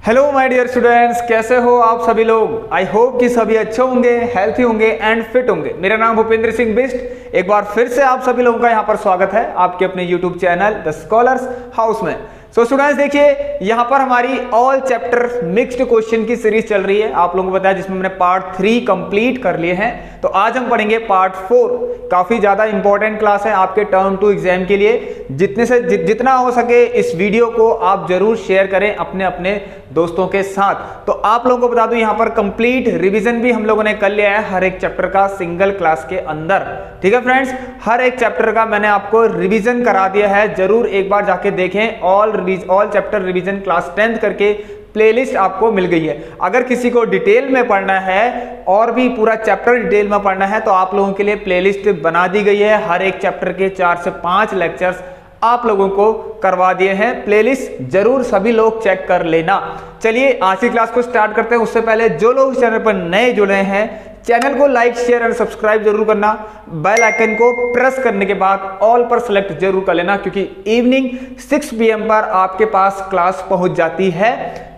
Hello my dear students, कैसे हो आप सभी लोग। आई होप कि सभी अच्छे होंगे, हेल्थी होंगे एंड फिट होंगे। मेरा नाम भूपेंद्र सिंह बिष्ट। एक बार फिर से आप सभी लोगों का यहाँ पर स्वागत है आपके अपने YouTube channel the scholars house में। सो स्टूडेंट्स देखिए, यहाँ पर हमारी ऑल चैप्टर मिक्स्ड क्वेश्चन की सीरीज चल रही है, आप लोगों को बताया, जिसमें हमने पार्ट 3 कंप्लीट कर लिए हैं। तो आज हम पढ़ेंगे पार्ट 4। काफी ज्यादा इंपॉर्टेंट क्लास है आपके टर्म 2 एग्जाम के लिए। जितना हो सके इस वीडियो को आप जरूर शेयर करें अपने अपने दोस्तों के साथ। तो आप लोगों को बता दूं, यहाँ पर कंप्लीट रिवीजन भी हम लोगों ने कर लिया है हर एक चैप्टर का सिंगल क्लास के अंदर। ठीक है फ्रेंड्स, हर एक चैप्टर का मैंने आपको रिवीजन करा दिया है, जरूर एक बार जाके देखें। All chapter revision class 10th करके प्लेलिस्ट आपको मिल गई है। अगर किसी को डिटेल में पढ़ना है और भी पूरा चैप्टर डिटेल में पढ़ना है तो आप लोगों के लिए प्लेलिस्ट बना दी गई है। हर एक चैप्टर के 4 से 5 लेक्चर्स आप लोगों को करवा दिए हैं। प्लेलिस्ट जरूर सभी लोग चेक कर लेना। चलिए आज की क्लास को स्टार्ट करते हैं। उससे पहले जो लोग इस चैनल पर नए जुड़े हैं, चैनल को लाइक शेयर एंड सब्सक्राइब जरूर करना। बेल आइकन को प्रेस करने के बाद ऑल पर सेलेक्ट जरूर कर लेना, क्योंकि इवनिंग 6 PM पर आपके पास क्लास पहुंच जाती है।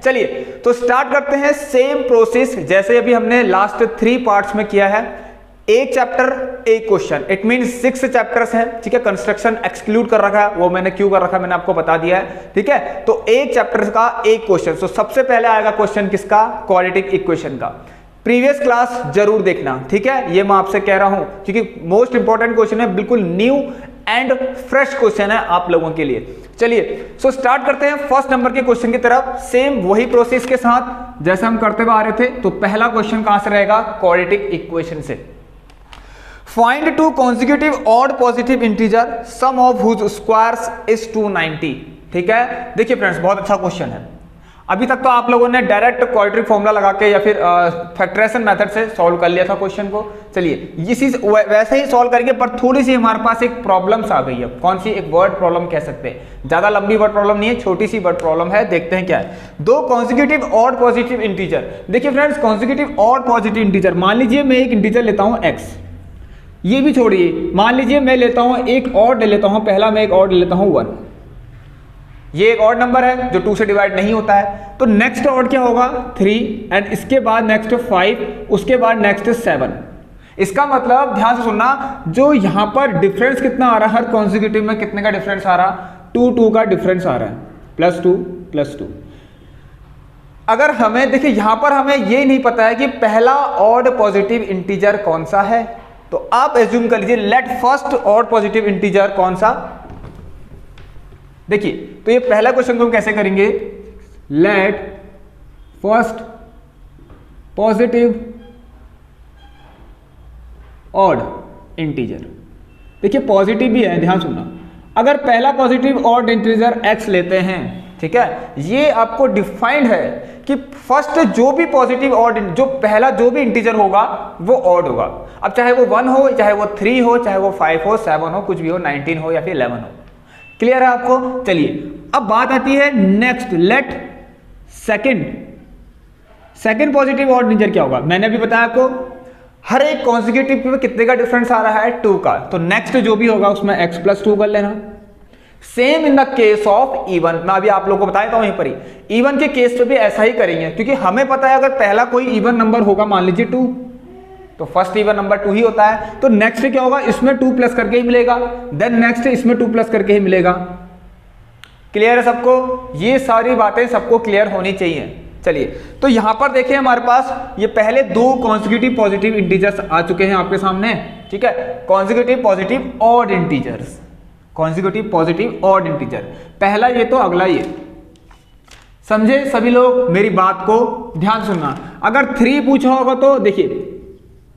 चलिए तो स्टार्ट करते हैं। सेम प्रोसेस जैसे अभी हमने लास्ट 3 पार्ट्स में किया है। एक चैप्टर एक क्वेश्चन, इट मीन 6 चैप्टर्स हैं। ठीक है, कंस्ट्रक्शन एक्सक्लूड कर रखा है, वो मैंने क्यों कर रखा है मैंने आपको बता दिया है। ठीक है, तो एक चैप्टर का एक क्वेश्चन। तो सबसे पहले आएगा क्वेश्चन किसका, क्वाड्रेटिक इक्वेशन का। प्रीवियस क्लास जरूर देखना, ठीक है, ये मैं आपसे कह रहा हूं, क्योंकि मोस्ट इंपॉर्टेंट क्वेश्चन है, बिल्कुल न्यू एंड फ्रेश क्वेश्चन है आप लोगों के लिए। चलिए सो स्टार्ट करते हैं फर्स्ट नंबर के क्वेश्चन की तरफ। सेम वही प्रोसेस के साथ जैसे हम करते हुए आ रहे थे। तो पहला क्वेश्चन कहां से रहेगा, क्वाड्रेटिक इक्वेशन से। Find 2 consecutive odd positive integer sum of whose squares is 290। ठीक है, देखिए फ्रेंड्स, बहुत अच्छा क्वेश्चन है। अभी तक तो आप लोगों ने डायरेक्ट क्वाड्रेटिक फॉर्मूला लगा के या फिर फैक्टराइजेशन मेथड से सॉल्व कर लिया था क्वेश्चन को। चलिए ये चीज वैसे ही सॉल्व करेंगे, पर थोड़ी सी हमारे पास एक प्रॉब्लम्स आ गई है। कौन सी, एक वर्ड प्रॉब्लम कह सकते हैं। ज्यादा लंबी वर्ड प्रॉब्लम नहीं है, छोटी सी वर्ड प्रॉब्लम है। देखते हैं क्या है। 2 consecutive odd positive integer। देखिए friends, consecutive odd positive integer, मान लीजिए मैं एक इंटीजर लेता हूं x, ये भी छोड़िए, मान लीजिए मैं लेता हूं एक और ले लेता हूं, पहला मैं एक और ले लेता हूं 1। ये एक ऑड नंबर है जो 2 से डिवाइड नहीं होता है। तो नेक्स्ट ऑड क्या होगा, 3, एंड इसके बाद नेक्स्ट 5, उसके बाद नेक्स्ट 7। इसका मतलब ध्यान से सुनना, जो यहां पर डिफरेंस कितना आ रहा है, हर कॉन्जिक्यूटिव में कितने का डिफरेंस आ रहा, 2 का डिफरेंस आ रहा है, +2 अगर हमें देखिए, यहां पर हमें ये नहीं पता है कि पहला ऑड पॉजिटिव इंटीजर कौन सा है। तो आप एज्यूम कर लीजिए, let first odd positive integer कौन सा। देखिए तो ये पहला क्वेश्चन को हम कैसे करेंगे, let first positive odd integer. देखिए पॉजिटिव भी है, ध्यान सुनना। अगर पहला पॉजिटिव ऑड इंटीजर x लेते हैं, ठीक है, ये आपको डिफाइंड है कि फर्स्ट जो भी पॉजिटिव ऑड, जो पहला जो भी इंटीजर होगा वो ऑड होगा। अब चाहे वो 1 हो, चाहे वो 3 हो, चाहे वो 5 हो, 7 हो, कुछ भी हो, 19 हो या फिर 11 हो। क्लियर है आपको। चलिए अब बात आती है next, let second positive odd integer क्या होगा। मैंने अभी बताया आपको, हर एक कॉन्जिक्यूटिव में कितने का डिफरेंस आ रहा है, 2 का। तो नेक्स्ट जो भी होगा उसमें x + 2 कर लेना। Same in the case of even, मैं अभी आप लोगों को बताया था वहीं पर ही, इवन के केस पे भी ऐसा ही करेंगे, क्योंकि हमें पता है अगर पहला कोई इवन नंबर होगा, मान लीजिए 2, तो फर्स्ट इवन नंबर 2 ही होता है। तो नेक्स्ट क्या होगा, इसमें 2 प्लस करके ही मिलेगा, देन नेक्स्ट इसमें 2 प्लस करके ही मिलेगा। क्लियर है सबको, ये सारी बातें सबको क्लियर होनी चाहिए। चलिए तो यहां पर देखिए, हमारे पास ये पहले 2 कॉन्जिक्यूटिव पॉजिटिव इंटीजर्स आ चुके हैं आपके सामने। ठीक है, consecutive positive odd integers, consecutive positive odd integer, पहला ये तो अगला ये। समझे सभी लोग, मेरी बात को ध्यान सुनना। अगर 3 पूछा होगा तो देखिए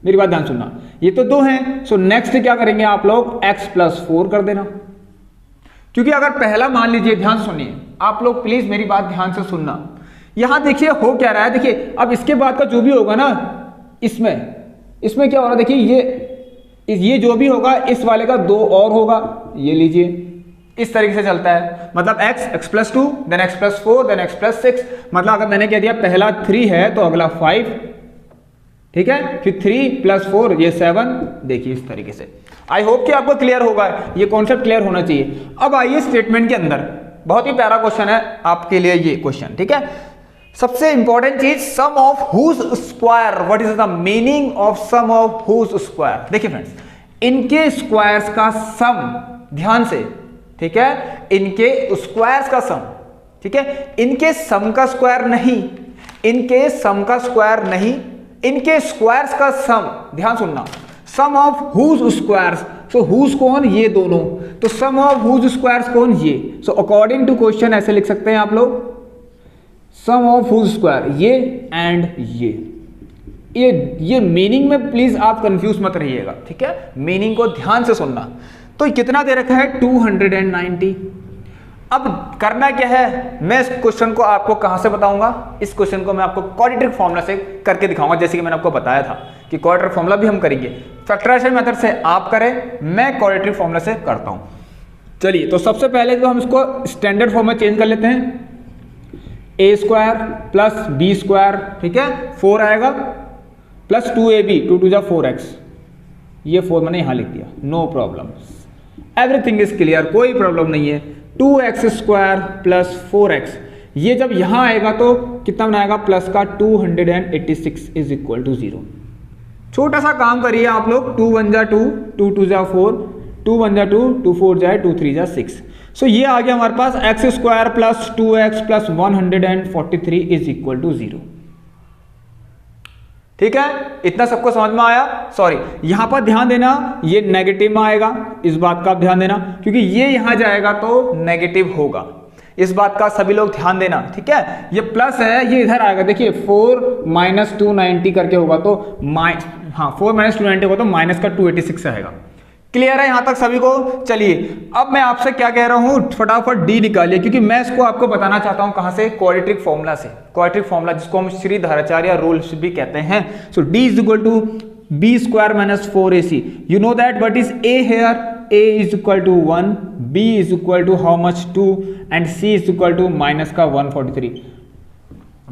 मेरी बात ध्यान सुनना, ये तो 2 हैं। सो नेक्स्ट क्या करेंगे आप लोग, x + 4 कर देना। क्योंकि अगर पहला मान लीजिए, ध्यान सुनिए आप लोग, प्लीज मेरी बात ध्यान से सुनना। यहां देखिए हो क्या रहा है, देखिए अब इसके बाद का जो भी होगा ना, इसमें क्या हो रहा है, देखिए ये जो भी होगा, इस वाले का 2 और होगा, ये लीजिए, इस तरीके से चलता है। मतलब x + 2, then x + 4, then x + 6। मतलब अगर मैंने कह दिया पहला 3 है तो अगला 5, ठीक है, फिर 3 + 4 ये 7। देखिए इस तरीके से। आई होप कि आपको क्लियर होगा, ये कॉन्सेप्ट क्लियर होना चाहिए। अब आइए स्टेटमेंट के अंदर, बहुत ही प्यारा क्वेश्चन है आपके लिए ये क्वेश्चन। ठीक है, सबसे इंपॉर्टेंट चीज, sum of whose square, what is the meaning of sum of whose square. देखिए फ्रेंड्स, इनके स्क्वायर्स का सम, ध्यान से, ठीक है, इनके स्क्वायर्स का सम, ठीक है, इनके सम का स्क्वायर नहीं, इनके सम का स्क्वायर नहीं, इनके स्क्वायर्स का सम, ध्यान सुनना, sum of whose squares. So whose कौन, ये दोनों, तो सम ऑफ हुज स्क्वायर्स कौन, ये। सो अकॉर्डिंग टू क्वेश्चन ऐसे लिख सकते हैं आप लोग, सम ऑफ हुज स्क्वायर ये एंड ये मीनिंग में प्लीज आप कंफ्यूज मत रहिएगा, ठीक है, मीनिंग को ध्यान से सुनना। तो कितना दे रखा है 290। अब करना क्या है, मैं इस क्वेश्चन को आपको कहां से बताऊंगा, इस क्वेश्चन को मैं आपको क्वाड्रेटिक फॉर्मूला से करके दिखाऊंगा, जैसे कि मैंने आपको बताया था कि क्वाड्रेटिक फॉर्मूला भी हम करेंगे, फैक्टराइजेशन मेथड से आप करें, मैं क्वाड्रेटिक फॉर्मूला से करता हूं। चलिए, तो सबसे पहले तो हम इसको स्टैंडर्ड फॉर्म में चेंज कर लेते हैं, ए स्क्वायर प्लस बी स्क्वायर, ठीक है, 4 आएगा, प्लस 2ab, 2 2 जा 4x, ये 4 मैंने यहां लिख दिया, no problem, everything is clear, कोई प्रॉब्लम नहीं है। 2x स्क्वायर प्लस 4x, ये जब यहां आएगा तो कितना बनाएगा, प्लस का 286 इज इक्वल टू 0। छोटा सा काम करिए आप लोग, 2 1 जा 2, 2 2 जा 4, 2 1 जा 2, 2 4 जाए, 2 3 जा 6। सो ये आ गया हमारे पास x square plus 2x plus 143 is equal to 0। ठीक है, इतना सबको समझ में आया। सॉरी, यहां पर ध्यान देना, ये नेगेटिव में आएगा, इस बात का आप ध्यान देना, क्योंकि ये यहां जाएगा तो नेगेटिव होगा, इस बात का सभी लोग ध्यान देना, ठीक है। ये प्लस है, ये इधर आएगा, देखिए 4 माइनस 290 करके होगा तो 4 माइनस 290 होगा तो माइनस का 286 आएगा। क्लियर है यहां तक सभी को। चलिए, अब मैं आपसे क्या कह रहा हूं, फटाफट डी निकालिए, क्योंकि मैं इसको आपको बताना चाहता हूं कहां से, क्वाड्रेटिक फॉर्मूला से। क्वाड्रेटिक फॉर्मूला जिसको हम श्रीधराचार्य रूल्स भी कहते हैं। So D is equal to B square minus 4ac, you know that what is a here, a is equal to 1, b is equal to how much 2 and c is equal to minus का 143।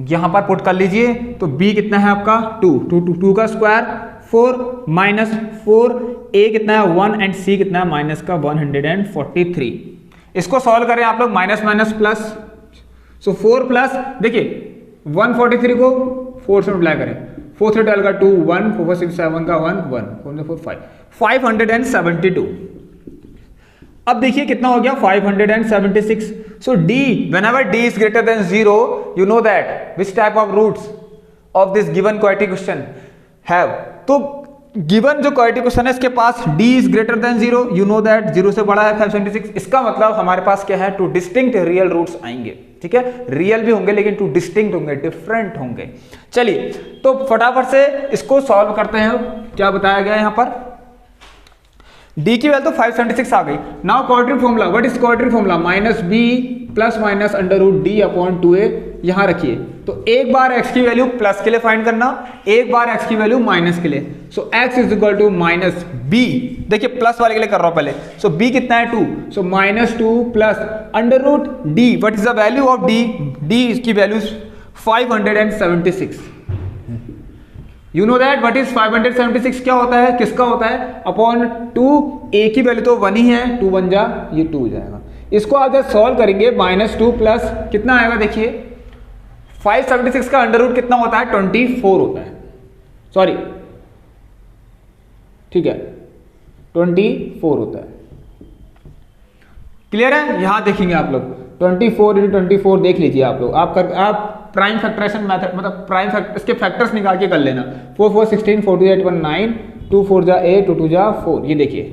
यहां पर put कर लीजिए, तो b कितना है आपका 2 का स्क्वायर 4 माइनस 4, a कितना है 1 एंड c कितना है माइनस का 143। इसको सॉल्व करें आप लोग, माइनस माइनस प्लस, सो 4 प्लस, देखिए 143 को 4 से मल्टीप्लाई करें, 4 से 12 का 2 1, 4 6 7 का 1 1, 4 4 5, 572। अब देखिए कितना हो गया 576। सो d, whenever d is greater than 0, you know that which type of roots of this given quadratic question have। तो गिवन जो क्वाड्रेटिक क्वेश्चन है इसके पास d is greater than 0, you know that 0 से बड़ा है 576। इसका मतलब हमारे पास क्या है, 2 डिस्टिंक्ट रियल रूट्स आएंगे, ठीक है, रियल भी होंगे लेकिन 2 डिस्टिंक्ट होंगे, डिफरेंट होंगे। चलिए, तो फटाफट से इसको सॉल्व करते हैं। क्या बताया गया यहां पर, d की वैल्यू तो 576 आ गई। Now quadratic formula, what is quadratic formula, minus B plus minus under root D upon 2a, यहां रखिए। तो एक बार x की वैल्यू प्लस के लिए फाइंड करना, एक बार x की वैल्यू माइनस के लिए। So x is equal to minus b, देखिए प्लस वाले के लिए कर रहा हूं पहले। सो b कितना है 2, so minus 2 plus under root d, what is the value of d, d की value 576। You know that what is 576 क्या होता है, किसका होता है, अपॉन 2, a की वैल्यू तो 1 ही है, 2 1 जा, ये 2 हो जाएगा। इसको आप जब सॉल्व करेंगे, माइनस 2 प्लस कितना आएगा, देखिए 576 का अंडर रूट कितना होता है, 24 होता है, सॉरी ठीक है 24 होता है। क्लियर है, यहां देखेंगे आप लोग 24 into 24 देख लीजिए आप लोग, आप प्राइम फैक्टराइजेशन मेथड, मतलब प्राइम फैक्टर, इसके फैक्टर्स निकाल के कर लेना। 4 4 16, 4 2 8 1 9, 2 4 जा 8, 2 2 जा 4, ये देखिए,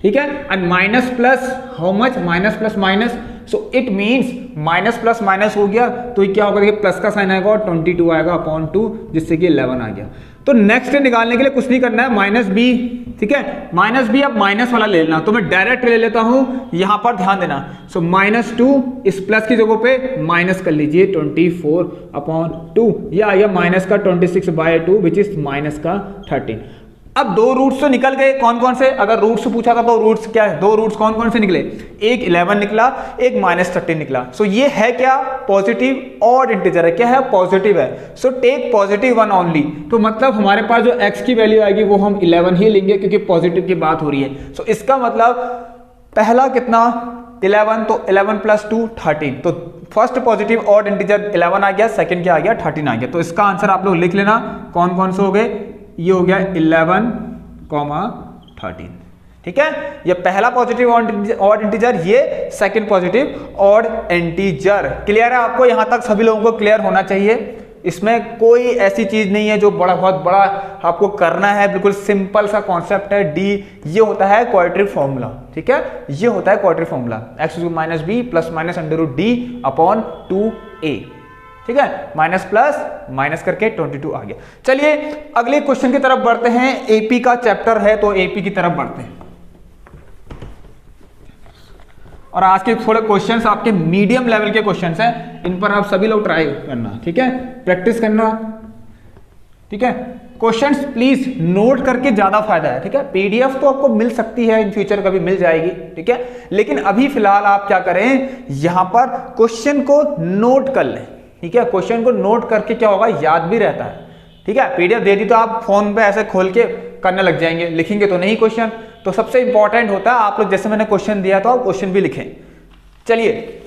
ठीक है। And minus plus how much, minus plus minus, so it means minus plus minus हो गया तो ये क्या होगा, देखिए प्लस का साइन आएगा और 22 आएगा अपॉन 2, जिससे कि 11 आ गया। तो नेक्स्ट निकालने के लिए कुछ नहीं करना है, माइनस बी, ठीक है, माइनस बी अब माइनस वाला ले लेना, तो मैं डायरेक्ट ले लेता हूं, यहां पर ध्यान देना। सो माइनस 2 इस प्लस की जगह पे माइनस कर लीजिए 24 अपॉन 2, ये आ गया माइनस का 26/2 विच इज माइनस का 13। अब दो रूट्स तो निकल गए, कौन कौन से, अगर रूट्स पूछा था तो रूट्स क्या है, दो रूट्स कौन कौन से निकले, एक 11 निकला, एक -13 निकला। सो ये है क्या, पॉजिटिव ऑड इंटीजर है, क्या है, पॉजिटिव है। सो टेक पॉजिटिव 1 ओनली, तो मतलब हमारे पास जो x की वैल्यू आएगी वो हम 11 ही लेंगे, क्योंकि पॉजिटिव की बात हो रही है। सो इसका मतलब पहला कितना 11, तो 11 प्लस 2 13। तो फर्स्ट पॉजिटिव ऑड इंटीजर 11 आ गया, सेकंड क्या आ गया 13 आ गया। तो इसका आंसर आप लोग लिख लेना कौन कौन से हो गए, ये हो गया 11, 13। ठीक है, ये पहला पॉजिटिव ऑड इंटीजर, ये second positive odd integer. Clear है आपको? यहां तक सभी लोगों को क्लियर होना चाहिए। इसमें कोई ऐसी चीज नहीं है जो बहुत बड़ा आपको करना है, बिल्कुल सिंपल सा कॉन्सेप्ट है। डी ये होता है क्वाड्रेटिक फॉर्मूला। ठीक है, ये होता है quadratic formula, x minus B plus minus under root D upon 2a। ठीक है, माइनस प्लस माइनस करके 22 आ गया। चलिए अगले क्वेश्चन की तरफ बढ़ते हैं। एपी का चैप्टर है तो एपी की तरफ बढ़ते हैं। और आज के थोड़े क्वेश्चंस आपके मीडियम लेवल के क्वेश्चंस हैं, इन पर आप सभी लोग ट्राई करना। ठीक है, प्रैक्टिस करना। ठीक है, क्वेश्चंस प्लीज नोट करके ज्यादा फायदा है। ठीक है, पीडीएफ तो आपको मिल सकती है, इन फ्यूचर कभी मिल जाएगी। ठीक है, लेकिन अभी फिलहाल आप क्या करें, यहां पर क्वेश्चन को नोट कर लें। ठीक है, क्वेश्चन को नोट करके क्या होगा, याद भी रहता है। ठीक है, पीडीएफ दे दी तो आप फोन पे ऐसे खोल के करने लग जाएंगे, लिखेंगे तो नहीं क्वेश्चन। तो सबसे इंपॉर्टेंट होता है आप लोग, जैसे मैंने क्वेश्चन दिया तो आप क्वेश्चन भी लिखें। चलिए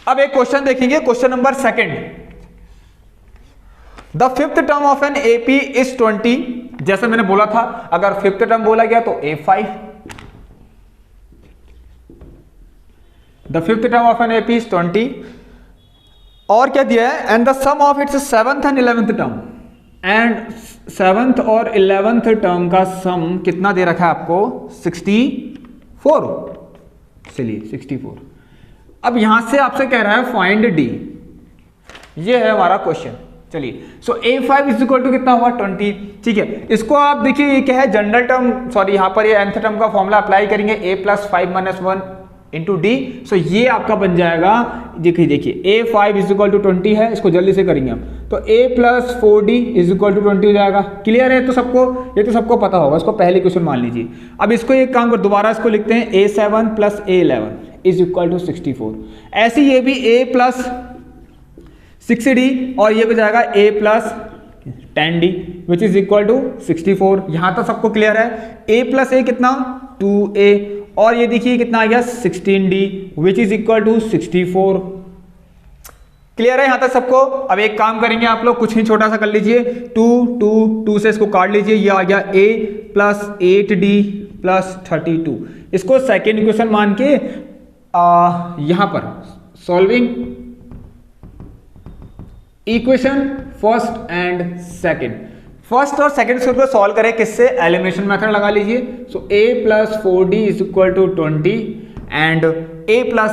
अब एक क्वेश्चन देखेंगे, question number 2। The fifth term of an AP is 20। जैसे मैंने बोला था, अगर फिफ्थ टर्म बोला गया तो A5। The fifth term of an AP is 20। और क्या दिया है, and the sum of its 7th and 11th term. And 7th और 11th टर्म का सम कितना दे रखा है आपको, 64। चलिए 64। अब यहां से आपसे कह रहा है फाइंड डी, ये है हमारा क्वेश्चन। चलिए सो A5 इज इक्वल टू कितना हुआ, 20। ठीक है, इसको आप देखिए ये क्या है, जनरल टर्म, सॉरी यहां पर ये nth टर्म का फॉर्मूला अप्लाई करेंगे, a plus 5 minus 1 into D. So ये आपका बन जाएगा, देखिए A5 इज इक्वल टू 20 है, इसको जल्दी से करेंगे हम, तो a plus 4d is equal to 20 हो जाएगा। क्लियर है? तो सबको, ये तो सबको पता होगा, इसको पहले क्वेश्चन मान लीजिए। अब इसको एक काम कर, दोबारा इसको लिखते हैं, A7 plus A11 is equal to 64। ऐसे ये भी a प्लस 6d और ये हो जाएगा a plus 10d which is equal to 64। यहां तक सबको क्लियर है? a प्लस a कितना, 2a, और ये देखिए कितना आ गया, 16d which is equal to 64। Clear है यहां तक सबको? अब एक काम करेंगे आप लोग, कुछ ही छोटा सा कर लीजिए, 2 से इसको काट लीजिए, ये आ गया a प्लस 8d प्लस 32। इसको सेकेंड इक्वेशन मान के यहां पर solving equation first and second, first और सेकेंड को सॉल्व करें किससे, एलिमिनेशन मेथड लगा लीजिए। So a plus 4d is equal to 20 and a plus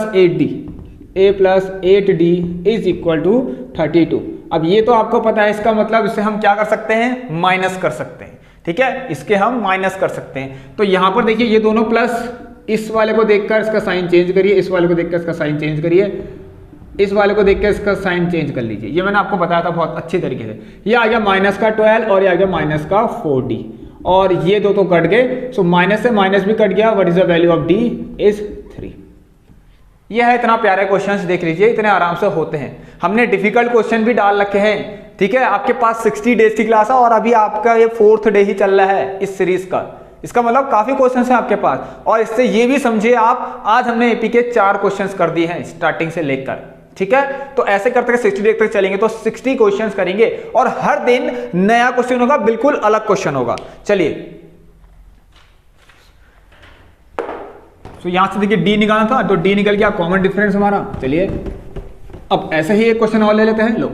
8d is equal to 32। अब ये तो आपको पता है, इसका मतलब इससे हम क्या कर सकते हैं, माइनस कर सकते हैं। ठीक है, इसके हम माइनस कर सकते हैं। तो यहां पर देखिए ये दोनों प्लस, इस वाले को देखकर इसका साइन चेंज करिए, इस वाले को देखकर इसका साइन चेंज करिए, इस वाले को देखकर इसका साइन चेंज कर लीजिए। ये मैंने आपको बताया था बहुत अच्छी तरीके से। ये आ गया माइनस का 12 और ये आ गया माइनस का 4d, और ये दो तो कट गए। सो माइनस से माइनस भी कट गया। What is the value of d is 3। यह है इतना प्यारे क्वेश्चंस, देख लीजिए इतने आराम से होते हैं। हमने डिफिकल्ट क्वेश्चन भी डाल रखे हैं। ठीक है, आपके पास 60 डेज की क्लास है और अभी आपका ये 4th डे ही चल रहा है इस सीरीज का। इसका मतलब काफी क्वेश्चंस हैं आपके पास। और इससे ये भी समझिए आप, आज हमने एपी के 4 क्वेश्चंस कर दिए हैं स्टार्टिंग से लेकर। ठीक है, तो ऐसे करते 60 डेज तक चलेंगे तो 60 क्वेश्चंस करेंगे और हर दिन नया क्वेश्चन होगा, बिल्कुल अलग क्वेश्चन होगा। चलिए तो यहां से देखिए डी निकालना था, तो डी निकल गया, कॉमन डिफरेंस हमारा। चलिए अब ऐसे ही एक क्वेश्चन और ले लेते हैं। लो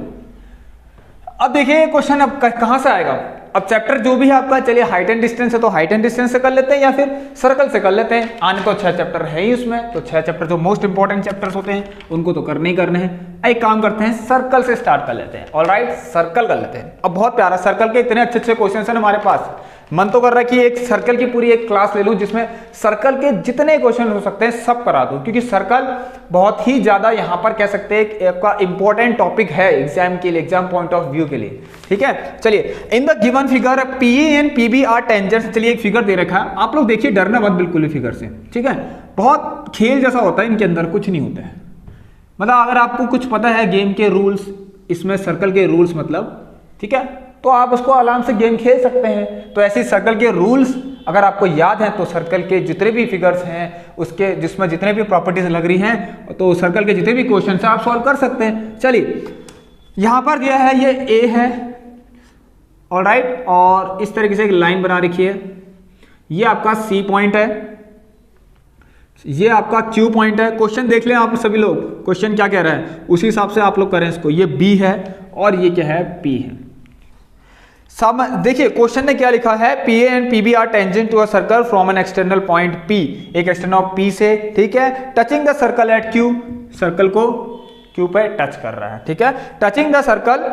अब देखिए क्वेश्चन अब कहां से आएगा। अब चैप्टर जो भी है आपका, चलिए हाइट एंड डिस्टेंस है तो हाइट एंड डिस्टेंस से कर लेते हैं या फिर सर्कल से कर लेते हैं। आने तो 6 चैप्टर है ही उसमें, तो 6 चैप्टर जो मोस्ट इंपॉर्टेंट चैप्टर्स होते हैं उनको तो करने ही करने हैं। एक काम करते हैं, सर्कल से स्टार्ट कर लेते हैं। ऑलराइट, सर्कल कर लेते हैं। अब बहुत प्यारा, सर्कल के इतने अच्छे अच्छे क्वेश्चन हैं हमारे पास, मन तो कर रहा है कि एक सर्कल की पूरी एक क्लास ले लूं जिसमें सर्कल के जितने क्वेश्चन हो सकते हैं सब करा दूं, क्योंकि सर्कल बहुत ही ज्यादा यहां पर कह सकते हैं आपका इंपॉर्टेंट टॉपिक है एग्जाम के लिए, एग्जाम पॉइंट ऑफ व्यू के लिए। ठीक है, चलिए in the given figure PE and PB are tangents. चलिए एक फिगर दे रखा है, आप लोग देखिए, डरना मत बिल्कुल भी फिगर से। ठीक है, बहुत खेल जैसा होता है, इनके अंदर कुछ नहीं होता है। मतलब अगर आपको कुछ पता है गेम के रूल्स, इसमें सर्कल के रूल्स मतलब, ठीक है, तो आप उसको आराम से गेम खेल सकते हैं। तो ऐसे सर्कल के रूल्स अगर आपको याद है तो सर्कल के जितने भी फिगर्स हैं उसके जिसमें जितने भी प्रॉपर्टीज लग रही हैं तो सर्कल के जितने भी क्वेश्चन हैं आप सॉल्व कर सकते हैं। चलिए यहां पर दिया है ये ए है, ऑलराइट, और इस तरीके से एक लाइन बना रखी है, ये आपका सी पॉइंट है, ये आपका क्यू पॉइंट है। क्वेश्चन देख लें आप सभी लोग, क्वेश्चन क्या कह रहा है उसी हिसाब से आप लोग करें इसको। ये बी है और ये क्या है, पी है। देखिए क्वेश्चन ने क्या लिखा है, P A and P B are tangent to a circle from an external point P, एक एक्सटर्नल पी से, ठीक है, touching the circle at Q, circle को क्यू पे टच कर रहा है, ठीक है, टचिंग द सर्कल,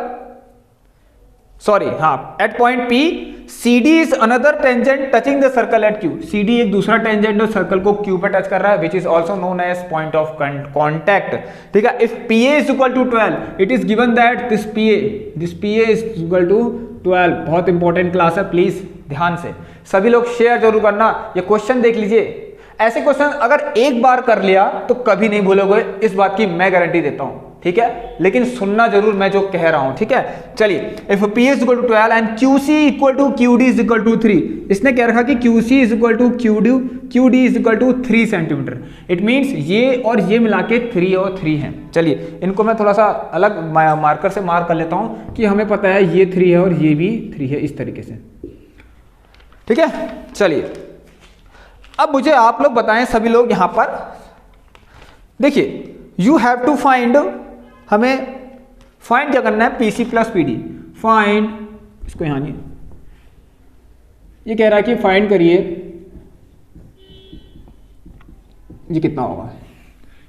सॉरी हाँ, at point P C D is another tangent touching the circle at Q, C D एक दूसरा टेंजेंट जो सर्कल को क्यू पे टच कर रहा है, which is also known as point of contact, ठीक है। If P A is equal to 12 it is given that this P A is equal to 12। बहुत इंपॉर्टेंट क्लास है, प्लीज ध्यान से सभी लोग शेयर जरूर करना। ये क्वेश्चन देख लीजिए, ऐसे क्वेश्चन अगर एक बार कर लिया तो कभी नहीं भूलोगे, इस बात की मैं गारंटी देता हूं, ठीक है, लेकिन सुनना जरूर मैं जो कह रहा हूं, ठीक है। चलिए if P is equal to 12 and Q C equal to Q D is equal to 3, इसने क्या रखा कि Q C is equal to Q D is equal to 3 centimetre, it means ये और ये मिला के 3 और 3 है। चलिए इनको मैं थोड़ा सा अलग मार्कर से मार्क कर लेता हूं कि हमें पता है ये 3 है और ये भी 3 है, इस तरीके से, ठीक है। चलिए अब मुझे आप लोग बताएं सभी लोग, यहां पर देखिए यू हैव टू फाइंड, हमें फाइंड क्या करना है, पीसी प्लस पीडी, फाइंड, इसको यहां नहीं, ये कह रहा है कि फाइंड करिए ये कितना होगा,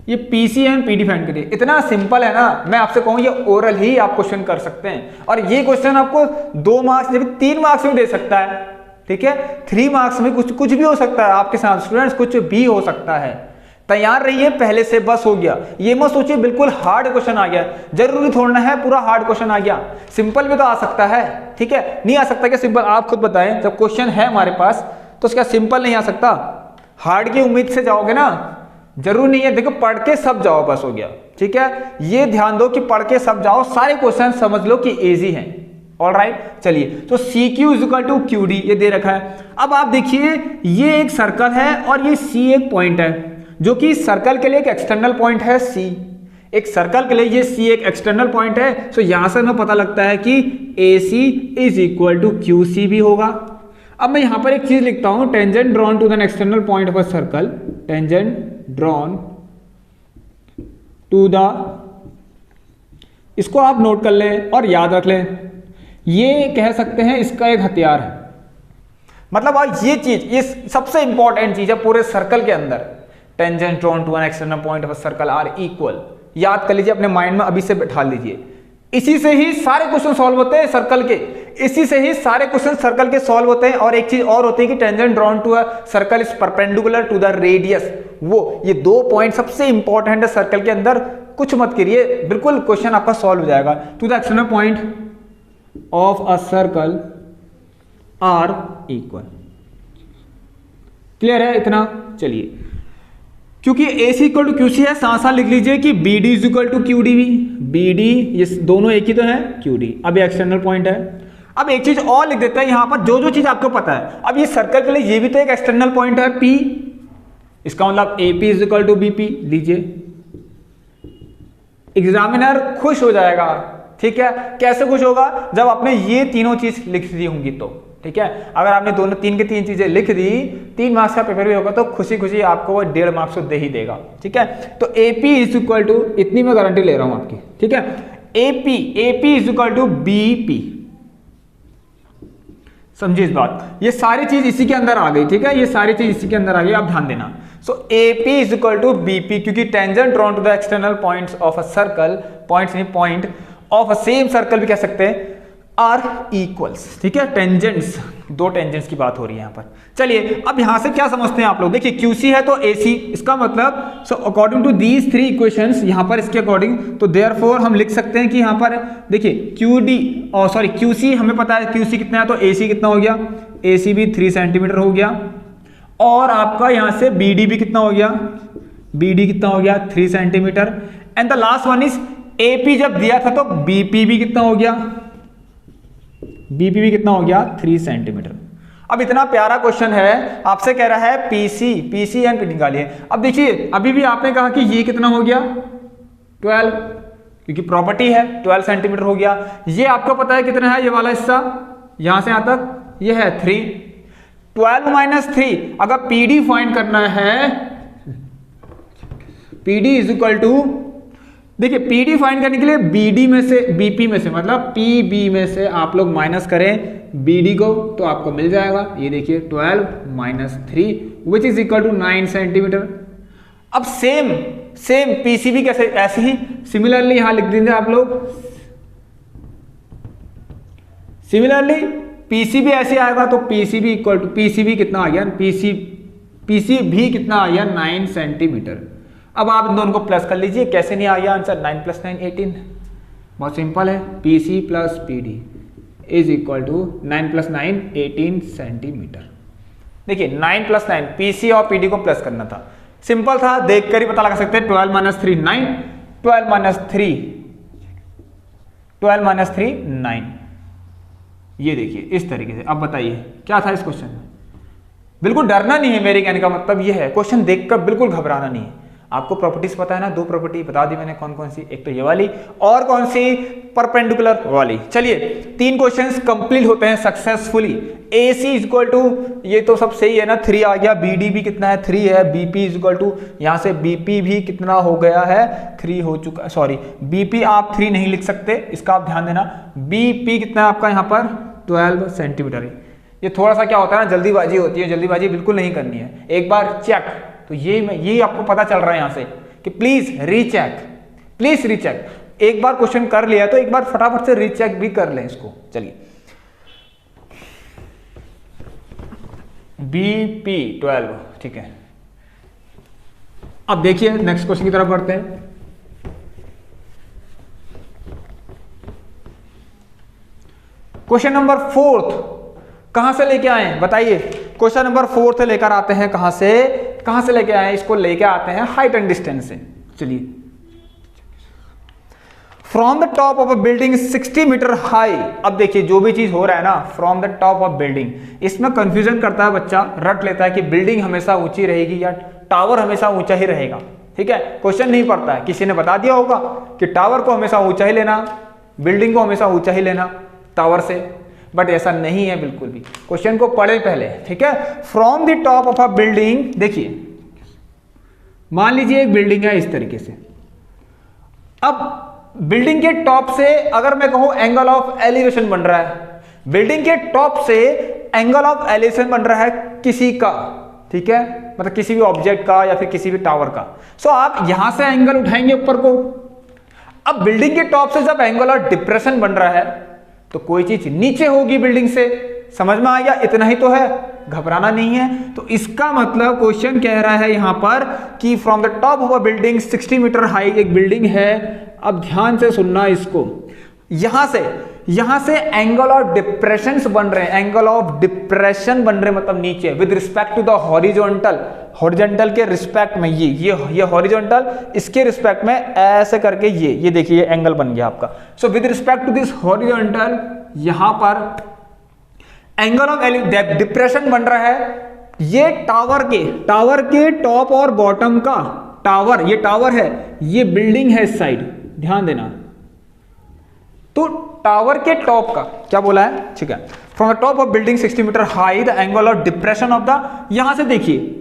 ये पीसी एंड पीडी फाइंड करिए। इतना सिंपल है ना, मैं आपसे कहूं ये ओरल ही आप क्वेश्चन कर सकते हैं और ये क्वेश्चन आपको 2 मार्क्स जब 3 मार्क्स में दे सकता है, ठीक है, 3 मार्क्स में कुछ भी हो सकता है आपके साथ स्टूडेंट्स, कुछ भी हो सकता है। तैयार रहिए पहले से, बस हो गया। ये मत सोचिए बिल्कुल हार्ड क्वेश्चन आ गया, जरूरी थोड़ा है पूरा हार्ड क्वेश्चन आ गया, सिंपल भी तो आ सकता है, ठीक है। नहीं आ सकता क्या सिंपल, आप खुद बताएं, जब क्वेश्चन है हमारे पास तो उसका सिंपल नहीं आ सकता, हार्ड की उम्मीद से जाओगे ना, जरूरी नहीं है, देखो पढ़ के सब जाओ, बस हो गया, ठीक है। ये ध्यान दो कि पढ़ के सब जाओ, सारे क्वेश्चन समझ लो कि इजी है, ऑलराइट। चलिए तो C Q is equal to Q D ये दे रखा है। अब आप देखिए ये एक सर्कल है और ये सी एक पॉइंट है, जो कि सर्कल के लिए एक एक्सटर्नल पॉइंट है सी, एक सर्कल के लिए ये सी एक एक्सटर्नल पॉइंट है। सो यहां से हमें पता लगता है कि A C is equal to Q C भी होगा। अब मैं यहां पर एक चीज लिखता हूं, tangent drawn to the external point of a circle, tangent drawn to the, इसको आप नोट कर लें और याद रख लें, ये कह सकते हैं इसका एक हथियार है, मतलब ये चीज, ये सबसे इंपॉर्टेंट चीज है पूरे सर्कल के अंदर। Tangent drawn to an external point of a circle are equal, याद कर लीजिए अपने माइंड में, अभी से बैठा लीजिए। इसी से ही सारे क्वेश्चन सॉल्व होते हैं सर्कल के, इसी से ही सारे क्वेश्चन सर्कल के सॉल्व होते हैं। और एक चीज और होती है कि tangent drawn to a circle is perpendicular to the radius, वो ये 2 पॉइंट सबसे इंपॉर्टेंट है सर्कल के अंदर, कुछ मत करिए, बिल्कुल क्वेश्चन आपका सॉल्व हो जाएगा। To the external point of a circle are equal, clear है इतना। चलिए क्योंकि A C equal to Q C है, साथ साथ लिख लीजिए कि B D is equal to Q D भी, बी डी ये दोनों एक ही तो है, क्यू डी अब ये एक्सटर्नल पॉइंट है। अब एक चीज और लिख देते हैं यहां पर, जो चीज आपको पता है। अब ये सर्कल के लिए ये भी तो एक एक्सटर्नल पॉइंट है पी, इसका मतलब A P is equal to B P लीजिए, एग्जामिनर खुश हो जाएगा, ठीक है। कैसे खुश होगा, जब आपने ये तीनों चीज लिख दी होंगी तो, ठीक है। अगर आपने दोनों 3 की 3 चीजें लिख दी, 3 मार्क्स का पेपर भी होगा तो खुशी खुशी आपको वो 1.5 मार्क्स तो दे ही देगा, ठीक है। तो AP इज इक्वल टू, इतनी मैं गारंटी ले रहा हूं आपकी, ठीक है, AP is equal to BP, समझिए इस बात, ये सारी चीज इसी के अंदर आ गई, ठीक है, ये सारी चीज इसी के अंदर आ गई, आप ध्यान देना। So AP is equal to BP, क्योंकि tangent drawn to the external points of a circle, points नहीं point of a same circle भी कह सकते हैं, आर इक्वल्स, ठीक है। टेंजेंट्स, 2 टेंजेंट्स की बात हो रही है यहां पर। चलिए अब यहां से क्या समझते हैं आप लोग, देखिए QC है तो AC, इसका मतलब so according to these 3 equations, यहां पर इसके अकॉर्डिंग, तो देयरफॉर हम लिख सकते हैं कि यहां पर देखिए QC हमें पता है QC कितना है, तो AC कितना हो गया, AC भी 3 सेंटीमीटर हो गया, और आपका यहां से BD भी कितना हो गया, BD कितना हो गया 3 centimetre, and the last one is AP जब दिया था तो BP भी कितना हो गया, BP भी कितना हो गया 3 सेंटीमीटर। अब इतना प्यारा क्वेश्चन है, आपसे कह रहा है पीसी एंड पीडी निकालिए। अब देखिए अभी भी आपने कहा कि ये कितना हो गया 12, क्योंकि प्रॉपर्टी है 12 सेंटीमीटर हो गया। ये आपको पता है कितना है, ये वाला हिस्सा यहां से यहां तक ये है 3, 12 - 3। अगर पीडी फाइंड करना है, पीडी इज इक्वल टू, देखिए पीडी फाइंड करने के लिए बीडी में से बीपी में से मतलब पीबी में से आप लोग माइनस करें बीडी को तो आपको मिल जाएगा। ये देखिए 12 - 3 which is equal to 9 centimetre. अब सेम पीसीबी कैसे, ऐसे ही सिमिलरली यहां लिख देंगे आप लोग, सिमिलरली पीसीबी ऐसे आएगा तो पीसीबी इक्वल टू पीसीबी कितना आ गया, पीसीबी कितना आ गया 9 सेंटीमीटर। अब आप इन दोनों को प्लस कर लीजिए, कैसे नहीं आ गया आंसर, 9 + 9 18। बहुत सिंपल है, PC plus PD is equal to 9 + 9 18 centimetre. देखिए 9 + 9 पीसी और पीडी को प्लस करना था, सिंपल था, देखकर ही पता लगा सकते हैं। 12 - 3 9, 12 - 3 9। ये देखिए इस तरीके से। अब बताइए क्या था इस क्वेश्चन में। बिल्कुल डरना नहीं है, मेरे कहने का मतलब ये है, क्वेश्चन देखकर बिल्कुल घबराना नहीं है। आपको प्रॉपर्टीज पता है ना, 2 प्रॉपर्टी बता दी मैंने कौन कौन सी, एक तो ये वाली और कौन सी, परपेंडिकुलर वाली। चलिए 3 क्वेश्चंस कंप्लीट होते हैं successfully. AC is equal to, ये तो सब सही है ना, 3 आ गया, BD भी कितना है 3 है, BP इज इक्वल टू, यहां से BP भी कितना हो गया है 3 हो चुका, सॉरी BP आप 3 नहीं लिख सकते, इसका आप ध्यान देना। BP कितना है आपका यहाँ पर 12 सेंटीमीटर है। ये थोड़ा सा क्या होता है ना, जल्दीबाजी होती है, जल्दीबाजी बिल्कुल नहीं करनी है, एक बार चेक। तो ये आपको पता चल रहा है यहां से कि प्लीज रीचेक। एक बार क्वेश्चन कर लिया तो एक बार फटाफट से रीचेक भी कर लें इसको। चलिए BP 12, ठीक है। अब देखिए नेक्स्ट क्वेश्चन की तरफ बढ़ते हैं। क्वेश्चन नंबर 4 कहां से लेके आए बताइए। क्वेश्चन नंबर 4 से लेकर आते हैं, कहां से लेके आए, इसको लेके आते हैं हाइट एंड डिस्टेंस से। चलिए, from the top of a building 60 metre high. अब देखिए जो भी चीज हो रहा है ना, from the top of building, इसमें कंफ्यूजन करता है बच्चा, रट लेता है कि बिल्डिंग हमेशा ऊंची रहेगी या टावर हमेशा ऊंचा ही रहेगा। ठीक है, क्वेश्चन नहीं पढ़ता है, किसी ने बता दिया होगा कि टावर को हमेशा ऊंचा ही लेना, बिल्डिंग को हमेशा ऊंचा ही लेना टावर से, बट ऐसा नहीं है बिल्कुल भी। क्वेश्चन को पढ़े पहले, ठीक है। From the top of a building, देखिए मान लीजिए एक बिल्डिंग है इस तरीके से। अब बिल्डिंग के टॉप से अगर मैं कहूं एंगल ऑफ एलिवेशन बन रहा है, बिल्डिंग के टॉप से एंगल ऑफ एलिवेशन बन रहा है किसी का, ठीक है, मतलब किसी भी ऑब्जेक्ट का या फिर किसी भी टावर का। सो आप यहां से एंगल उठाएंगे ऊपर को। अब बिल्डिंग के टॉप से जब एंगल ऑफ डिप्रेशन बन रहा है तो कोई चीज नीचे होगी बिल्डिंग से, समझ में आ गया, इतना ही तो है, घबराना नहीं है। तो इसका मतलब क्वेश्चन कह रहा है यहां पर कि from the top of a building 60 metre high एक बिल्डिंग है। अब ध्यान से सुनना इसको, यहां से एंगल ऑफ डिप्रेशन बन रहे हैं, एंगल ऑफ डिप्रेशन बन रहे मतलब नीचे with respect to the horizontal के रिस्पेक्ट में, ये हॉरिजॉन्टल, इसके रिस्पेक्ट में ऐसे करके ये देखिए ये एंगल बन गया आपका। So with respect to this horizontal यहां पर एंगल ऑफ डिप्रेशन बन रहा है। ये टावर के टॉप और बॉटम का टावर, ये टावर है, ये बिल्डिंग है इस साइड, ध्यान देना। तो टावर के टॉप का क्या बोला है, ठीक है, from the top of building 60 metre high the angle of depression of the, यहां से देखिए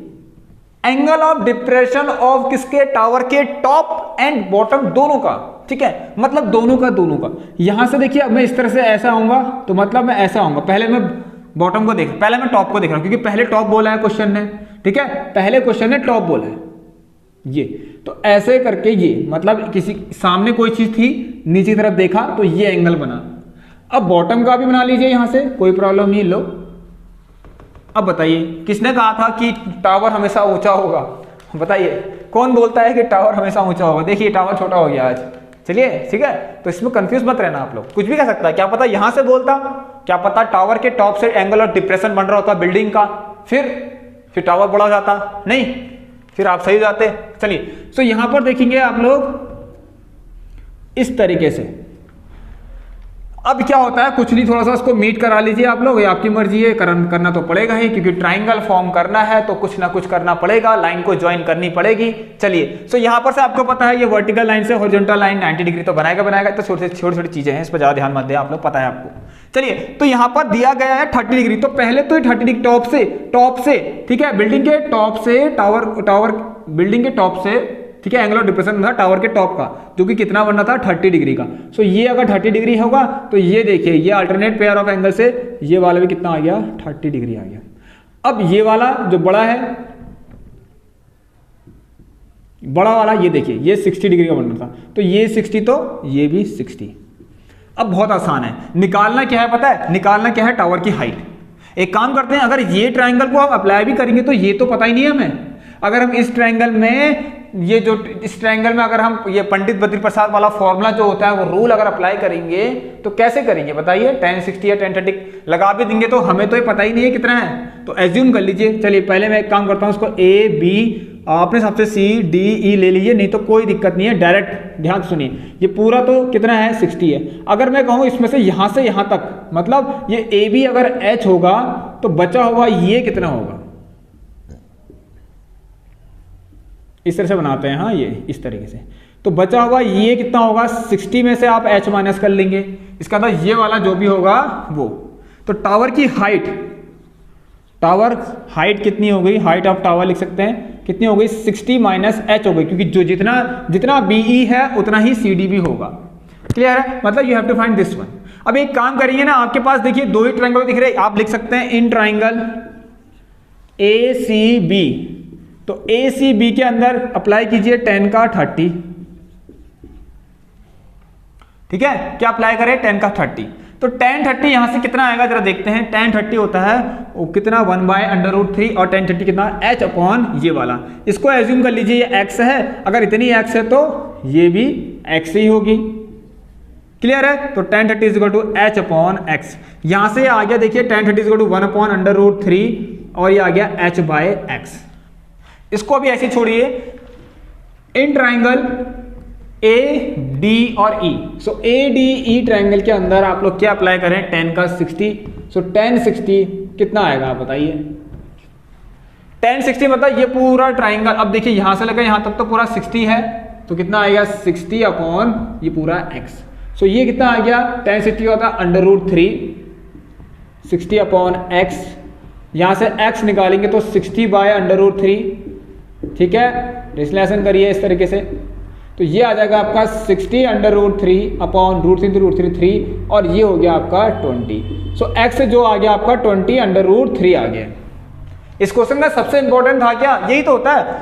एंगल ऑफ डिप्रेशन ऑफ किसके, टावर के टॉप एंड बॉटम दोनों का, ठीक है, मतलब दोनों का। यहां से देखिए अब मैं इस तरह से ऐसा आऊंगा तो मतलब मैं ऐसा आऊंगा, पहले मैं बॉटम को देख, पहले मैं टॉप को देख रहा हूं क्योंकि पहले टॉप बोला है क्वेश्चन ने, ठीक है, पहले क्वेश्चन ने टॉप बोला है ये। तो ऐसे करके ये मतलब किसी सामने कोई चीज थी, नीचे की तरफ देखा तो ये एंगल बना। अब बॉटम का भी बना लीजिए यहां से, कोई प्रॉब्लम नहीं। लो अब बताइए किसने कहा था कि टावर हमेशा ऊंचा होगा, बताइए कौन बोलता है कि टावर हमेशा ऊंचा होगा। देखिए टावर छोटा हो गया आज, चलिए ठीक है। तो इसमें कंफ्यूज मत रहना आप लोग, कुछ भी कह सकता है, क्या पता यहां से बोलता, क्या पता टावर के टॉप से एंगल ऑफ डिप्रेशन बन रहा होता बिल्डिंग का, फिर टावर बड़ा हो जाता, नहीं, फिर आप सही जाते। चलिए तो यहां पर देखेंगे आप लोग इस तरीके से। अब क्या होता है, कुछ नहीं, थोड़ा सा उसको मीट करा लीजिए आप लोग, ये आपकी मर्जी है, करना तो पड़ेगा ही, क्योंकि ट्राइंगल फॉर्म करना है तो कुछ ना कुछ करना पड़ेगा, लाइन को ज्वाइन करनी पड़ेगी। चलिए, सो यहाँ पर से आपको पता है ये वर्टिकल लाइन से हॉरिजॉन्टल लाइन 90 डिग्री तो बनाएगा, तो छोटी छोटी चीजें हैं, इस पर ज्यादा ध्यान मत दें, आप लोग पता है आपको। चलिए, तो यहाँ पर दिया गया है 30 डिग्री, तो पहले तो 30 डिग्री टॉप से, ठीक है, बिल्डिंग के टॉप से टावर बिल्डिंग के टॉप से, ठीक है, एंगल ऑफ डिप्रेशन था टावर के टॉप का, जो कि कितना बनना था 30 डिग्री का। सो ये अगर 30 डिग्री होगा तो ये देखिए, ये अल्टरनेट पेयर ऑफ एंगल से ये वाला भी कितना आ गया, 30 डिग्री आ गया। अब ये वाला जो बड़ा है, बड़ा वाला ये देखिए, ये 60 डिग्री का बनना था, तो ये 60 तो ये भी 60। अब बहुत आसान है, निकालना क्या है पता है, निकालना क्या है, टावर की हाइट। एक काम करते हैं, अगर ये ट्राइंगल को आप अप्लाई भी करेंगे तो ये तो पता ही नहीं है हमें। अगर हम इस ट्राइंगल में, ये जो इस ट्राइंगल में अगर हम ये पंडित बद्री प्रसाद वाला फॉर्मूला जो होता है वो रूल अगर अप्लाई करेंगे तो कैसे करेंगे बताइए, tan 60 या tan 30 लगा भी देंगे तो हमें तो ये पता ही नहीं है कितना है, तो एज्यूम कर लीजिए। चलिए पहले मैं एक काम करता हूँ, उसको ए बी अपने हिसाब से सी डी ई ले लीजिए, नहीं तो कोई दिक्कत नहीं है, डायरेक्ट ध्यान सुनिए, ये पूरा तो कितना है 60 है। अगर मैं कहूँ इसमें से यहाँ तक, मतलब ये ए बी अगर एच होगा तो बचा हुआ ये कितना होगा, इस तरह से बनाते हैं, हाँ ये इस तरीके से, तो बचा हुआ ये कितना होगा, 60 में से आप h माइनस कर लेंगे, इसका मतलब ये वाला जो भी होगा वो। तो टावर की हाइट, टावर हाइट कितनी हो गई, हाइट ऑफ टावर लिख सकते हैं कितनी हो गई, 60 माइनस h हो गई, क्योंकि जो जितना BE है उतना ही CD भी होगा। क्लियर है, मतलब you have to find this one. अब एक काम करिए ना, आपके पास देखिए दो ही ट्राइंगल दिख रहे हैं, आप लिख सकते हैं इन ट्राइंगल ACB, तो ACB के अंदर अप्लाई कीजिए tan का 30, ठीक है, क्या अप्लाई करें, tan का 30, तो tan 30 यहां से कितना आएगा जरा देखते हैं, tan 30 होता है वो कितना 1/√3 और tan 30 कितना h अपॉन ये वाला, इसको एज्यूम कर लीजिए ये x है, अगर इतनी x है तो ये भी x ही होगी। क्लियर है, तो tan 30 equal to h upon x, यहां से आ गया देखिए tan 30 इक्वल टू 1/√3 और ये आ गया h/x। इसको अभी ऐसे छोड़िए, इन ट्राइंगल ए डी और ई, सो ए डी ई ट्राइंगल के अंदर आप लोग क्या अप्लाई करें, tan का 60, सो tan 60 कितना आएगा आप बताइए, tan 60 मतलब ये पूरा ट्राइंगल, अब देखिए यहां से लेकर यहां तक तो पूरा 60 है, तो कितना आएगा 60 अपॉन ये पूरा x, सो ये कितना आ गया, tan 60 होता है √3 60 अपॉन x, यहां से x निकालेंगे तो 60/√3, ठीक है, डिस्लेशन करिए इस तरीके से, तो ये आ जाएगा आपका 60/√3 अपॉन √3 और ये हो गया आपका 20, सो x जो आ गया आपका 20/√3 आ गया। इस क्वेश्चन का सबसे इंपॉर्टेंट था क्या, यही तो होता है,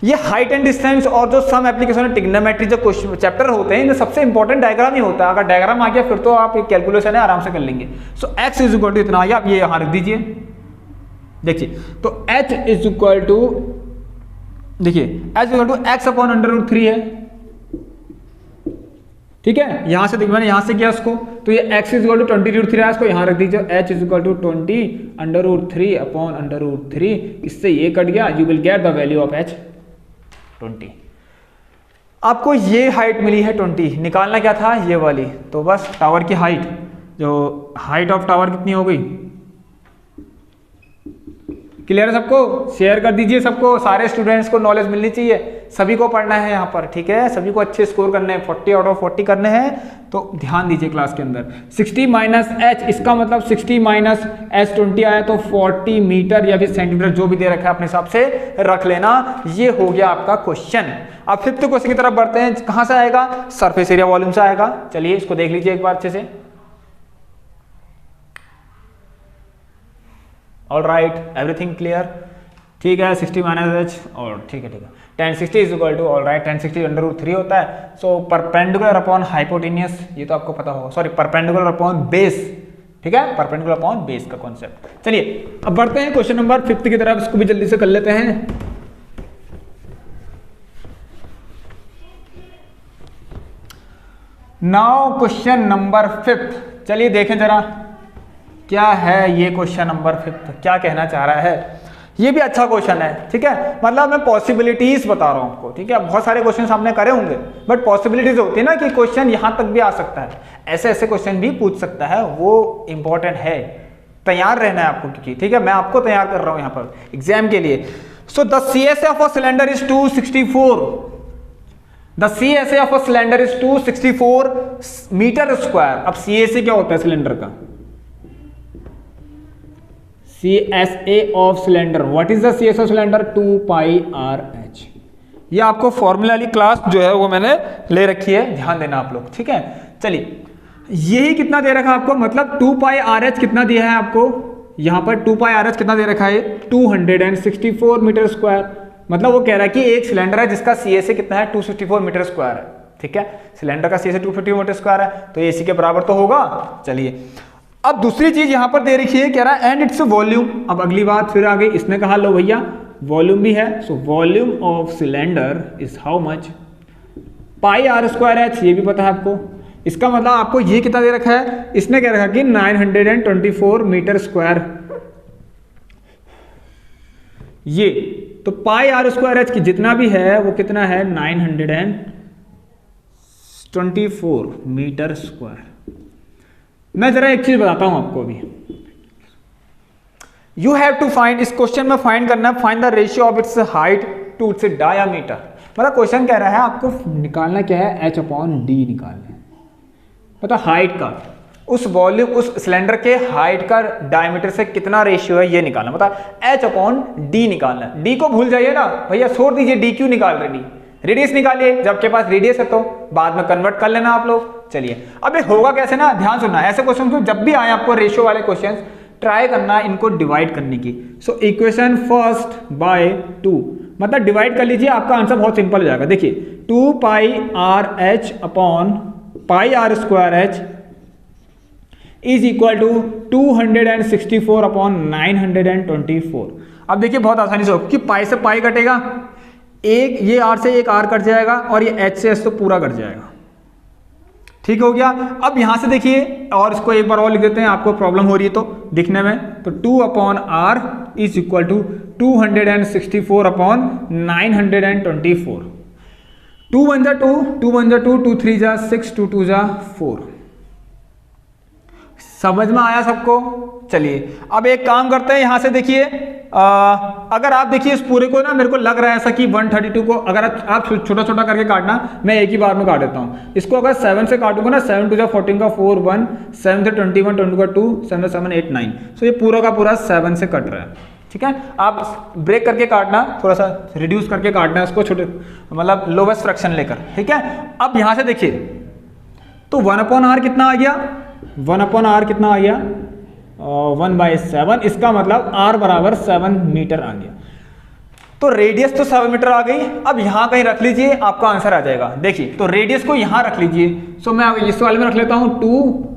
ये हाइट एंड डिस्टेंस और जो सम एप्लीकेशन ट्रिग्नोमेट्री जो क्वेश्चन चैप्टर होते हैं, इनमें सबसे इंपॉर्टेंट डायग्राम ही होता है, अगर डायग्राम आ गया फिर तो आप कैलकुलेशन है आराम से कर लेंगे। सो x इज इक्वल टू इतना आ गया, आप ये यहां रख दीजिए, देखिए तो h इज इक्वल टू, देखिए h equal to x upon √3 है, ठीक है, यहां से देखिए मैंने यहां से किया उसको, तो ये x इज इक्वल टू 20√3 है, इसको यहां रख दीजिए, h is equal to 20/√3 upon √3, इससे ये कट गया, you will get the value of h 20। आपको ये हाइट मिली है 20, निकालना क्या था ये वाली, तो बस टावर की हाइट, जो हाइट ऑफ टावर कितनी हो गई, क्लियर है सबको, शेयर कर दीजिए सबको, सारे स्टूडेंट्स को नॉलेज मिलनी चाहिए, सभी को पढ़ना है यहाँ पर, ठीक है, सभी को अच्छे स्कोर करने हैं, 40 आउट ऑफ 40 करने हैं, तो ध्यान दीजिए क्लास के अंदर। 60 माइनस h, इसका मतलब 60 माइनस h 20 आया तो 40 मीटर या फिर सेंटीमीटर जो भी दे रखा है अपने हिसाब से रख लेना, ये हो गया आपका क्वेश्चन। अब फिफ्थ क्वेश्चन की तरफ बढ़ते हैं, कहाँ से आएगा, सरफेस एरिया वॉल्यूम से आएगा। चलिए इसको देख लीजिए एक बार अच्छे से। ऑल राइट, एवरीथिंग क्लियर, ठीक है, 60 माइनस h और ठीक है tan 60 is equal to, all right, tan 60 √3 होता है, सो परपेंडिकुलर अपॉन हाइपोटेनियस, ये तो आपको पता होगा, सॉरी परपेंडिकुलर अपॉन बेस, ठीक है, परपेंडिकुलर अपॉन बेस का कॉन्सेप्ट। चलिए अब बढ़ते हैं क्वेश्चन नंबर 5 की तरफ, इसको भी जल्दी से कर लेते हैं। नाउ क्वेश्चन नंबर 5, चलिए देखें जरा क्या है ये क्वेश्चन नंबर 5, क्या कहना चाह रहा है। ये भी अच्छा क्वेश्चन है, ठीक है। मतलब मैं पॉसिबिलिटीज बता रहा हूँ आपको, ठीक है। बहुत सारे क्वेश्चन आपने करे होंगे, बट पॉसिबिलिटीज होती है ना कि क्वेश्चन यहाँ तक भी आ सकता है, ऐसे ऐसे क्वेश्चन भी पूछ सकता है, वो इंपॉर्टेंट है। तैयार रहना है आपको, क्योंकि ठीक है मैं आपको तैयार कर रहा हूँ यहाँ पर एग्जाम के लिए। So the CSA of a cylinder is 264। The CSA of a cylinder is 264 metre square. अब CSA क्या होता है सिलेंडर का? CSA of cylinder, what is the CSA of cylinder? 2 pi RH। ये आपको फॉर्मूला वाली क्लास जो है वो मैंने ले रखी है, ध्यान देना आप लोग, ठीक है। चलिए, यही कितना दे रखा है आपको, मतलब 2 पाई RH कितना दिया है आपको यहाँ पर? 2 पाई RH कितना दे रखा है? 264 मीटर स्क्वायर। मतलब वो कह रहा है कि एक सिलेंडर है जिसका CSA कितना है? 264 मीटर स्क्वायर है, ठीक है। सिलेंडर का CSA 250 मीटर स्क्वायर है, तो AC के बराबर तो होगा। चलिए, अब दूसरी चीज यहां पर दे रखी है, कह रहा है एंड इट्स वॉल्यूम। अब अगली बात फिर आ गई, इसने कहा लो भैया वॉल्यूम भी है, so volume of cylinder is how much? Pi R²H, ये भी पता है आपको। इसका मतलब आपको ये कितना दे रखा है? इसने कह रखा कि 924 मीटर स्क्वायर, ये तो पाई R²H की जितना भी है वो कितना है? 924 मीटर स्क्वायर। मैं जरा एक चीज बताता हूं आपको अभी। यू हैव टू फाइंड, इस क्वेश्चन में फाइंड करना है, find the ratio of its height to its diameter. मतलब क्वेश्चन कह रहा है आपको निकालना क्या है? H/D निकालना है, मतलब हाइट का, उस वॉल्यूम, उस सिलेंडर के हाइट का डायमीटर से कितना रेशियो है ये निकालना, मतलब H/D निकालना है। D को भूल जाइए ना भैया, छोड़ दीजिए, D क्यों निकाल रहे? D रेडियस निकालिए, जब के पास रेडियस है तो बाद में कन्वर्ट कर लेना आप लोग। चलिए, अब ये होगा कैसे ना, ध्यान सुनना। ऐसे क्वेश्चन को जब भी आए आपको रेशियो वाले क्वेश्चन, ट्राई करना इनको डिवाइड करने की। सो इक्वेशन फर्स्ट बाय 2, मतलब डिवाइड कर लीजिए, आपका आंसर बहुत सिंपल हो जाएगा। देखिए 2 pi RH upon pi R²H is equal to 264 upon 924। अब देखिए बहुत आसानी से हो, कि पाई से पाई कटेगा, एक ये R से एक R कट जाएगा, और ये H से H तो पूरा कट जाएगा, ठीक हो गया। अब यहां से देखिए, और इसको एक बार और लिख देते हैं, आपको प्रॉब्लम हो रही है तो दिखने में, तो 2 upon R is equal to 264 upon 924। 2 1 जा 2, 2 1 जा 2, 2 3 जा 6, 2 2 जा 4। समझ में आया सबको? चलिए, अब एक काम करते हैं, यहां से देखिए, अगर आप देखिए इस पूरे को ना, मेरे को लग रहा है ऐसा कि 132 को अगर आप छोटा छोटा करके काटना, मैं एक ही बार में काट देता हूं। इसको अगर 7 से काटूंगा ना, 7 2 जा 14 का 4 1, 7 से 21, 22 का 2, 7 7 8 9, सो ये पूरा का पूरा 7 से कट रहा है, ठीक है। आप ब्रेक करके काटना, थोड़ा सा रिड्यूस करके काटना है उसको, छोटे मतलब लोवेस्ट फ्रैक्शन लेकर, ठीक है। अब यहां से देखिए, तो 1/r कितना आ गया? 1/r कितना आ गया? 1/7। इसका मतलब r बराबर 7 मीटर आ गया। तो रेडियस तो 7 मीटर आ गई। अब यहां कहीं रख लीजिए, आपका आंसर आ जाएगा। देखिए, तो रेडियस को यहां रख लीजिए। सो मैं इस वाले में रख लेता हूं 2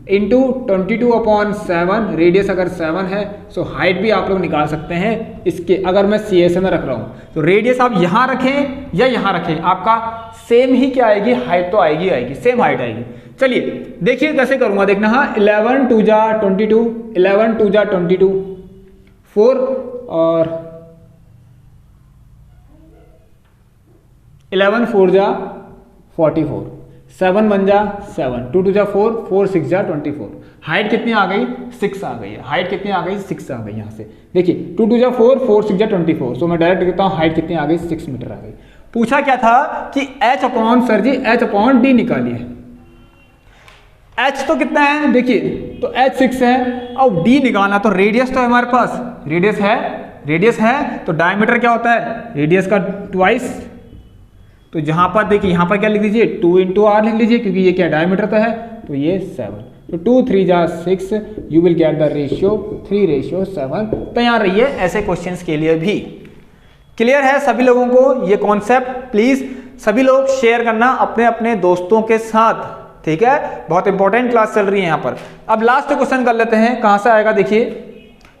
इंटू 22/7। रेडियस अगर 7 है, सो हाइट भी आप लोग निकाल सकते हैं इसके, अगर मैं CSA में रख रहा हूं। तो रेडियस आप यहां रखें या यहां रखें, आपका सेम ही क्या आएगी? हाइट तो आएगी, सेम हाइट आएगी। चलिए देखिए कैसे करूंगा, देखना। हाँ, 11 2 जा 22, 11 2 जा 22, 4 और 11 4 जा 44, 7 1 जा 7, 2 2 जा 4, 4 6 जा 24। हाइट कितनी आ गई? 6 आ गई है। हाइट कितनी आ गई? 6 आ गई। यहाँ से देखिए 2 2 जा 4, 4 6 जा 24। सो मैं डायरेक्ट लिखता हूँ, हाइट कितनी आ गई? 6 मीटर आ गई। पूछा क्या था कि H/D निकालिए। H तो कितना है? देखिए, तो H 6 है, अब D निकालना, तो रेडियस तो हमारे पास रेडियस है, तो डायमीटर क्या होता है? रेडियस का ट्वाइस। तो जहां पर देखिए, यहां पर क्या लिख दीजिए? 2 इंटू R लिख लीजिए, क्योंकि ये क्या डायमीटर तो है, तो ये 7। तो 2 3 जा 6, you will get the ratio 3:7। तैयार रहिए ऐसे क्वेश्चंस के लिए भी। क्लियर है सभी लोगों को ये कॉन्सेप्ट? प्लीज सभी लोग शेयर करना अपने अपने दोस्तों के साथ, ठीक है। बहुत इंपॉर्टेंट क्लास चल रही है यहाँ पर। अब लास्ट क्वेश्चन कर लेते हैं, कहां से आएगा? देखिए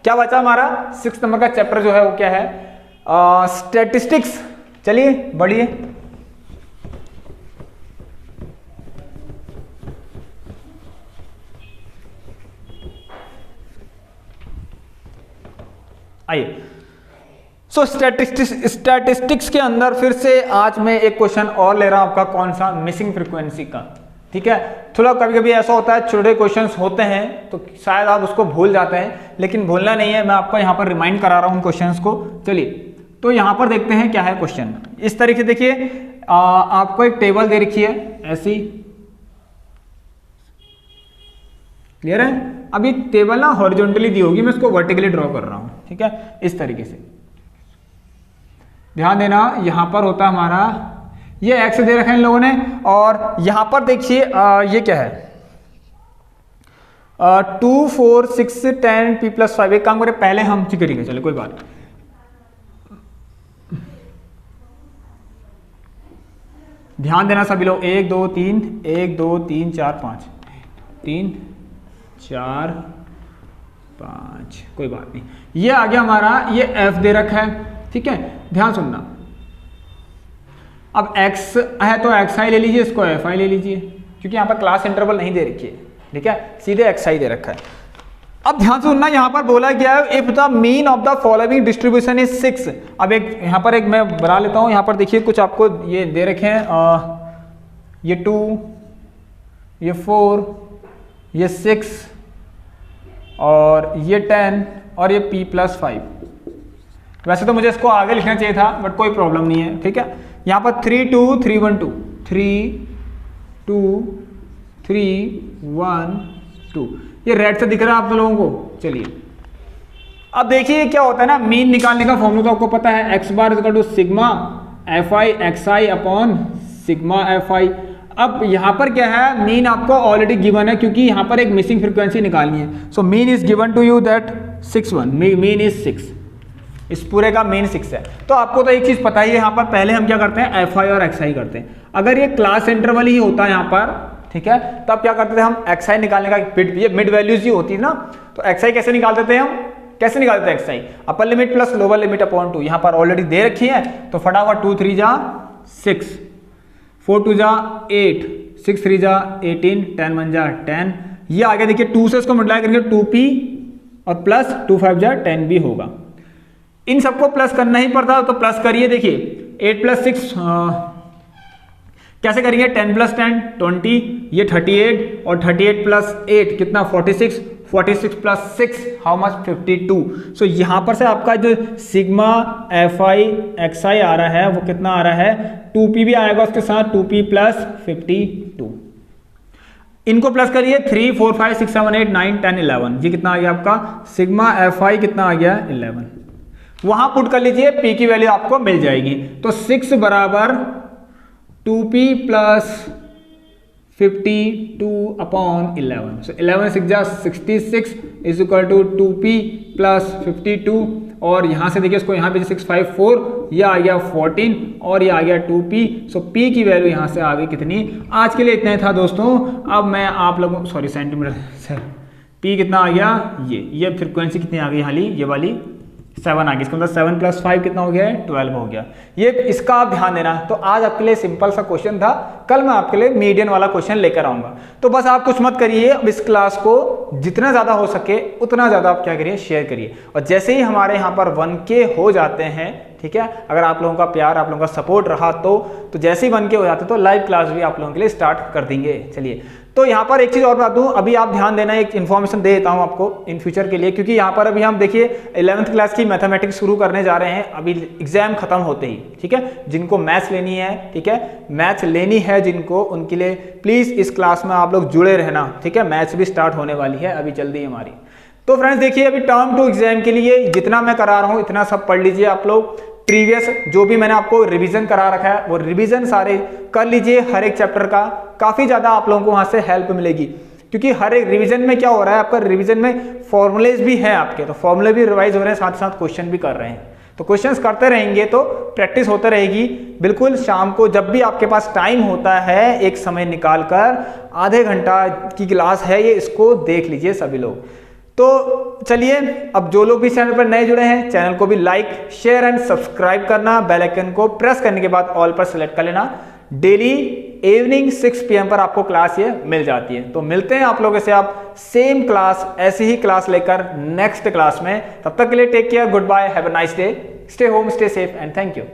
क्या बचा हमारा 6 नंबर का चैप्टर जो है वो क्या है? स्टैटिस्टिक्स। चलिए बढ़िए। आइए, सो स्टैटिस्टिक्स के अंदर फिर से आज मैं एक क्वेश्चन और ले रहा हूं आपका, कौन सा, मिसिंग फ्रीक्वेंसी का। ठीक है, थोड़ा कभी कभी ऐसा होता है छोटे क्वेश्चंस होते हैं तो शायद आप उसको भूल जाते हैं, लेकिन भूलना नहीं है, मैं आपको यहाँ पर रिमाइंड करा रहा हूँ क्वेश्चंस को। चलिए तो यहाँ पर देखते हैं क्या है क्वेश्चन। इस तरीके देखिए, आपको एक टेबल दे रखी है ऐसी, क्लियर है। अब ये टेबल ना हॉरिजॉन्टली दी होगी, मैं इसको वर्टिकली ड्रॉ कर रहा हूँ। ठीक है, इस तरीके से ध्यान देना, यहां पर होता है हमारा, ये एक्स दे रखा है इन लोगों ने, और यहां पर देखिए ये क्या है, 2 4 6 10 p + 5। एक काम करें, पहले हम करेंगे, चलो कोई बात। ध्यान देना सभी लोग, 1 2 3 1 2 3 4 5 3 4 5, कोई बात नहीं। ये आ गया हमारा, ये एफ दे रखा है। ठीक है, ध्यान सुनना, अब x है तो xi ले लीजिए, इसको fi ले लीजिए, क्योंकि यहाँ पर क्लास इंटरवल नहीं दे रखी है। ठीक है, सीधे xi दे रखा है। अब ध्यान सुनना, यहाँ पर बोला गया है if the mean of the following distribution is 6। अब एक यहाँ पर एक मैं बना लेता हूँ, यहाँ पर देखिए कुछ आपको ये दे रखे हैं, ये 2, ये 4, ये 6 और ये 10 और ये p + 5। वैसे तो मुझे इसको आगे लिखना चाहिए था, बट कोई प्रॉब्लम नहीं है। ठीक है, यहाँ पर 3 2 3 1 2 3 2 3 1 2, ये रेड से दिख रहा है आप लोगों को। चलिए अब देखिए क्या होता है ना, मीन निकालने का फॉर्मूला तो आपको पता है, x बार = sigma fi xi upon sigma fi। अब यहाँ पर क्या है, मीन आपको ऑलरेडी गिवन है, क्योंकि यहाँ पर एक मिसिंग फ्रीक्वेंसी निकालनी है। So mean is given to you that 6 1, mean is 6, इस पूरे का मीन 6 है। तो आपको तो एक चीज पता ही है, यहाँ पर पहले हम क्या करते हैं, fi और xi करते हैं। अगर ये क्लास इंटरवल ही होता है यहाँ पर, ठीक है, तब क्या करते थे हम, xi निकालने का ये मिड वैल्यूज ही होती है ना, तो xi कैसे निकालते थे हम, कैसे निकालते थे xi, upper limit plus lower limit upon 2। यहाँ पर ऑलरेडी दे रखी है, तो फटाफट 2 3 जा 6, 4 2 जा 8, 6 3 जा 18, 10 1 जा 10। ये आगे देखिए 2 से इसको मल्टीप्लाई करेंगे 2p और प्लस 2 5 जा 10 भी होगा। इन सबको प्लस करना ही पड़ता, तो प्लस करिए। देखिए 8 + 6 कैसे करेंगे, 10 + 10 20, ये 38 और 38 + 8 कितना 46, 46 + 6 हाउ मच 52। सो यहाँ पर से आपका जो सिग्मा fi xi आ रहा है वो कितना आ रहा है, 2p भी आएगा उसके साथ, 2p + 52। इनको प्लस करिए, 3 4 5 6 7 8 9 10 11, ये कितना आ गया आपका सिग्मा fi कितना आ गया 11। वहां पुट कर लीजिए, p की वैल्यू आपको मिल जाएगी। तो 6 बराबर 2p + 52 अपॉन 11। सो 11 6 जा 66 इज इक्वल टू 2p + 52, और यहां से देखिए इसको यहाँ पे 654, यह आ गया 14 और ये आ गया 2p। सो p की वैल्यू यहाँ से आ गई कितनी। आज के लिए इतना ही था दोस्तों। अब मैं आप लोगों, सॉरी सेंटीमीटर, p कितना आ गया, ये फ्रीक्वेंसी कितनी आ गई, हाली ये वाली 7 आ गई। इसका मतलब 7 + 5 कितना हो गया है, 12 हो गया। ये इसका आप ध्यान देना। तो आज आपके लिए सिंपल सा क्वेश्चन था, कल मैं आपके लिए मीडियन वाला क्वेश्चन लेकर आऊंगा। तो बस आप कुछ मत करिए, अब इस क्लास को जितना ज्यादा हो सके उतना ज्यादा आप क्या करिए, शेयर करिए। और जैसे ही हमारे यहाँ पर 1K हो जाते हैं, ठीक है, अगर आप लोगों का प्यार, आप लोगों का सपोर्ट रहा तो जैसे ही 1K हो जाते तो लाइव क्लास भी आप लोगों के लिए स्टार्ट कर देंगे। चलिए, तो यहाँ पर एक चीज और बता दूं, अभी आप ध्यान देना, एक इन्फॉर्मेशन दे देता हूँ आपको इन फ्यूचर के लिए, क्योंकि यहाँ पर अभी हम देखिए 11th क्लास की मैथमेटिक्स शुरू करने जा रहे हैं अभी एग्जाम खत्म होते ही। ठीक है, जिनको मैथ्स लेनी है, ठीक है, मैथ्स लेनी है जिनको, उनके लिए प्लीज इस क्लास में आप लोग जुड़े रहना। ठीक है, मैथ्स भी स्टार्ट होने वाली है अभी जल्दी हमारी। तो फ्रेंड्स देखिए, अभी टर्म 2 एग्जाम के लिए जितना मैं करा रहा हूँ इतना सब पढ़ लीजिए आप लोग। प्रीवियस जो भी मैंने आपको रिवीजन करा रखा है वो रिवीजन सारे कर लीजिए, हर एक चैप्टर का। काफी ज्यादा आप लोगों को वहां से हेल्प मिलेगी, क्योंकि हर एक रिवीजन में क्या हो रहा है, आपका रिवीजन में फॉर्मूलेज भी हैं आपके, तो फॉर्मूले भी रिवाइज हो रहे हैं, साथ साथ क्वेश्चन भी कर रहे हैं। तो क्वेश्चंस करते रहेंगे तो प्रैक्टिस होते रहेगी। बिल्कुल शाम को जब भी आपके पास टाइम होता है, एक समय निकाल कर आधे घंटा की क्लास है ये, इसको देख लीजिए सभी लोग। तो चलिए, अब जो लोग भी चैनल पर नए जुड़े हैं, चैनल को भी लाइक शेयर एंड सब्सक्राइब करना, बेल आइकन को प्रेस करने के बाद ऑल पर सेलेक्ट कर लेना। डेली इवनिंग 6 PM पर आपको क्लास ये मिल जाती है। तो मिलते हैं आप लोगों से, आप सेम क्लास, ऐसी ही क्लास लेकर नेक्स्ट क्लास में। तब तक के लिए take care, good bye, have a nice day, stay home, stay safe and thank you.